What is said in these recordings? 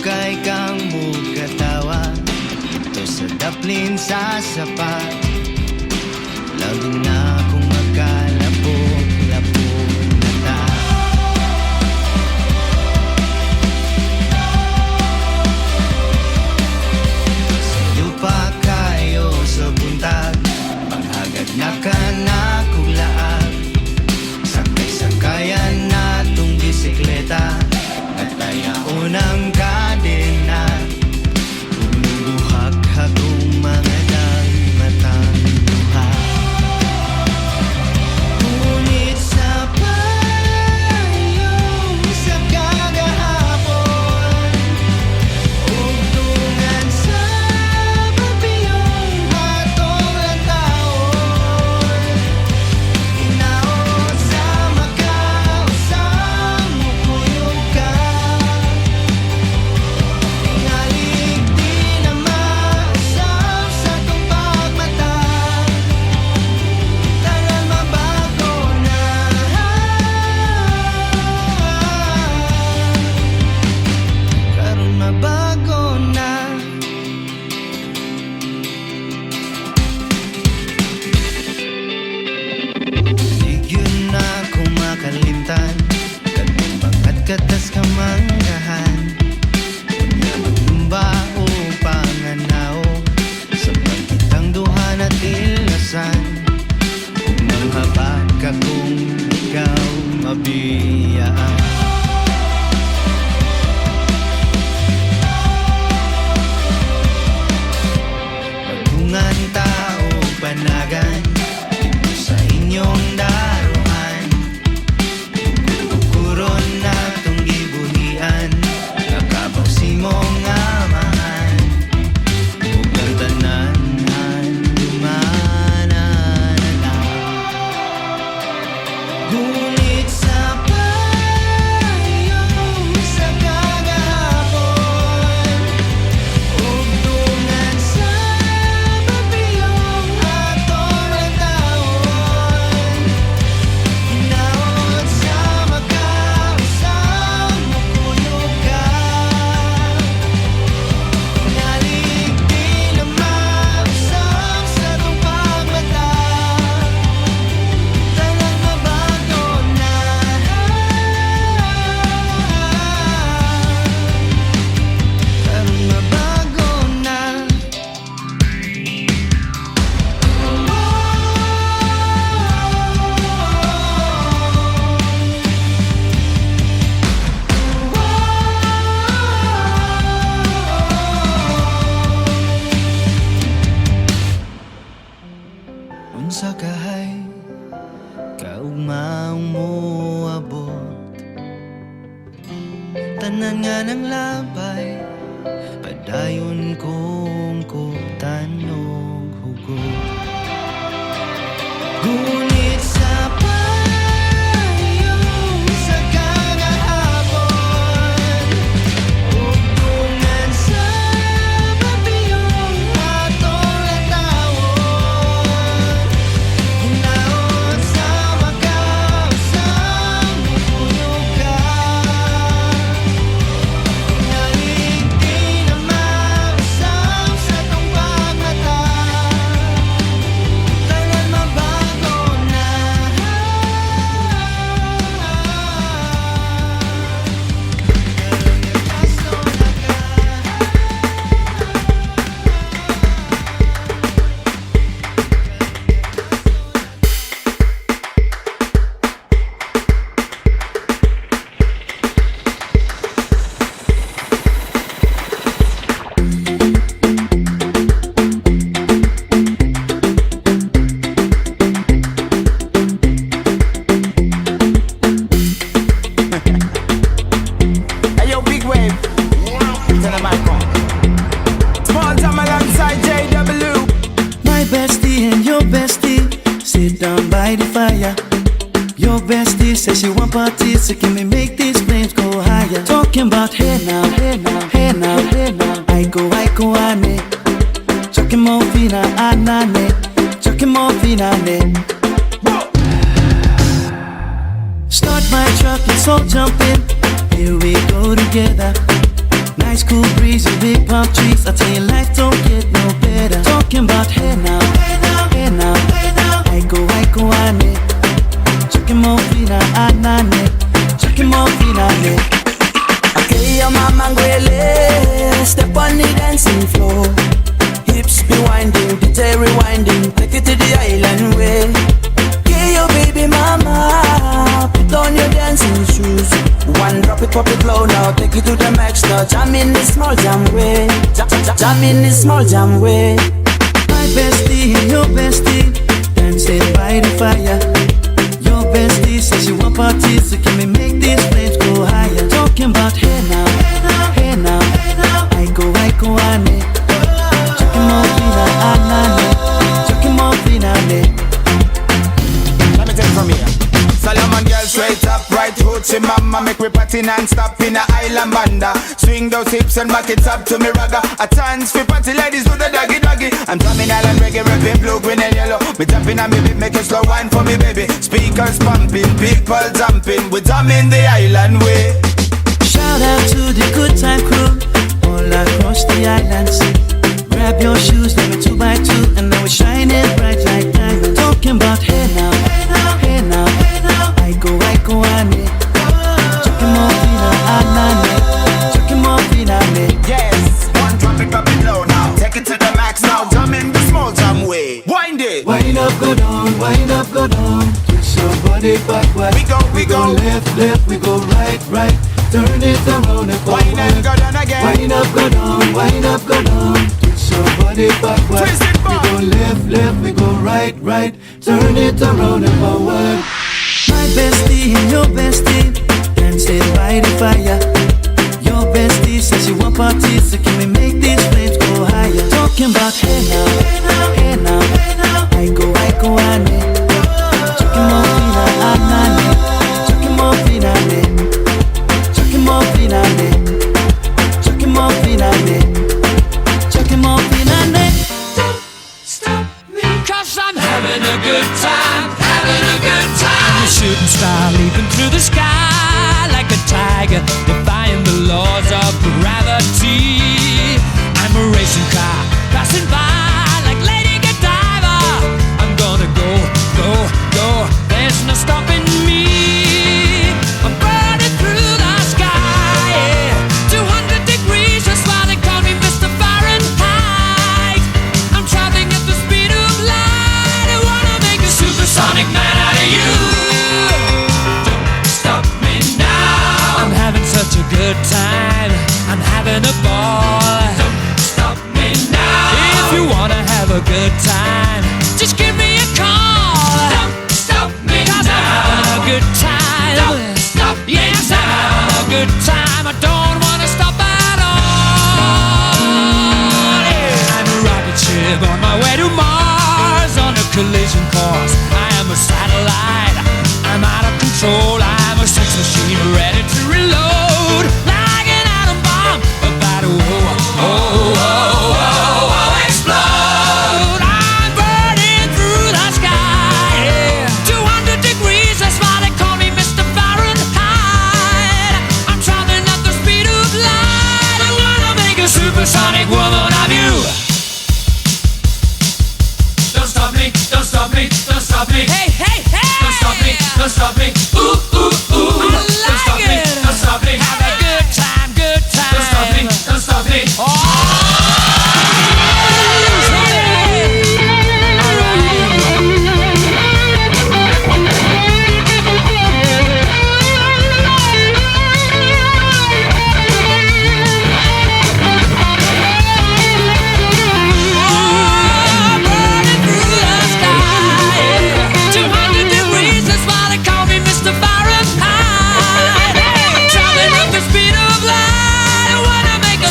kay kang mukatawa ito sa daplin sa sapa. Lagi na akong magkalapog-lapog na ta. Sa'yo pa kayo sa buntag, panghagad na ka na kuglaag. Sakay-sakayan na tong bisikleta at tayaon ang kadena. Bumubuhak-hak kong mga matang luha. Ngunit sa payong sa kagahapon, ugtungan sa babiyong hatong lataon. Inaot sa Macau, sa mukuyog ka. Tingalig di na mausap sa tong pagmata. Tagal mabago na. Karon mabago na. Sigyon na akong makalimtan kanang bangat katas kamanggahan. Unya magtumba o panganaw sa pagkitang duha na tilasan. Kung manghabag ka kung ikaw mabiyaan. Pagtungan tao panagan dito sa inyong daruhan. Kukuron na tong gibuhian, nakabaw si mong amahan. Huwag tananan, dumana na lang. Ngunit sa payong sa kagahapon, ugtungan sa babiyong hatong lataon. Inaot sa Macau, sa mukuyog ka. Tingalig di na mausap sa tong pagmata. Tagal mabago na. Karon mabago na. Unsa kahay kaugmaong moabot, tanan nga ng labay, padayon kong kutanog hugot. Ngunit sa payong sa kagahapon, ugtungan sa babiyong hatong lataon. Inaot sa Macau, sa mukuyog ka. Tingalig di na mausap sa tong pagmata. Tagal mabago na. Hey yo, big wave. Tell them I come. Small time alongside JW. My bestie and your bestie sit down by the fire. Your bestie says she want parties, so can we make these flames go higher? Talking about hey now, hey now, hey now, hey now. I go, ane. Chucking more fina, anane. Chucking more fina, ane. Start my truck, let's all jump in. Here we go together. Nice cool breeze and big palm trees. I tell you, life don't get no better. Talking about hey now, hey now, hey now, hey now. I go, ane. Chucking more fina, anane. Chucking more fina, ane. Okay, your mama ngwele, step on the dancing floor. Hips be winding, DJ rewinding, take it to the island way. Okay, your baby mama, put on your dancing shoes. One drop it, pop it low now, take it to the max now. Jam in the small jam way, jam in the small jam way. My bestie and your bestie dancing by the fire. Your bestie says she want parties, so can we make these flames go higher? Talking about hey now, hey now, hey now, hey now. I go, ane. Chucking more fina, anane. Chucking more fina, ane. Let me take it from here. Solomon girl straight up, right hoochie mama. Make we party non-stop in a island banda. Swing those hips and back it up to me ragga. A chance for party ladies do the doggy doggy. I'm drumming island reggae, rapping blue, green and yellow. Me jumping on me beat, make a slow wine for me baby. Speakers pumping, people jumping. We drumming the island way. Shout out to the good time crew all across the islands. Grab your shoes, let me 2x2, and now we're shining bright like diamonds. Talking about hey now, hey now, hey now, hey now. I go, ane. Chucking more fina, anane. Chucking more fina, ane. Yes, one drop it low now. Take it to the max now. Jump in the small jam way. Wind it. Wind up, go down, wind up, go down. Twist your body backward. We go left, we go right. Turn it around and forward. Wind and go down again. Wind up, go down, wind up, go down. Twist your body backward. Twist it back. We go left, we go right. Turn it around and forward. My bestie and your bestie dancing by the fire. Your bestie says she want parties, so can we make these flames go higher? Talking about hey now, hey now, hey now, hey now. I go, ane. Chucking more fina, anane. Chucking more fina, ane. Chucking more fina, ane. Chucking more fina, ane. Chucking more fina, ane. Don't stop me, 'cause I'm having a good time, having a good time. I'm a shooting star leaping through the sky like a tiger, defying the laws of gravity. I'm a racing car passing by like Lady Godiva. I'm gonna go. There's no stopping me. I'm burning through the sky, yeah. 200 degrees, that's why they call me Mr. Fahrenheit. I'm traveling at the speed of light. I wanna make a supersonic man out of you. Don't stop me now. I'm having such a good time. I'm having a ball. Don't stop me now. If you wanna have a good time, just give me a call. Don't stop me now. I'm having a good time. Don't stop me now. Yes, I'm having a good time. I don't wanna stop at all. Yeah. I'm a rocket ship on my way to Mars on a collision course. I am a satellite. I'm out of control. I'm a sex machine ready to reload like an atom bomb about to explode. I'm burning through the sky, yeah. 200 degrees, that's why they call me Mr. Fahrenheit. I'm traveling at the speed of light. I wanna make a supersonic woman of you. Don't stop me, don't stop me, don't stop me. Hey, hey, hey! Don't stop me, don't stop me. Ooh, ooh, ooh. I like don't stop me, don't stop me. Have a good time, good time. Don't stop me, don't stop me.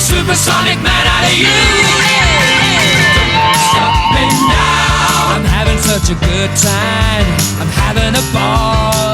Supersonic man out of you. Don't stop me now. I'm having such a good time. I'm having a ball.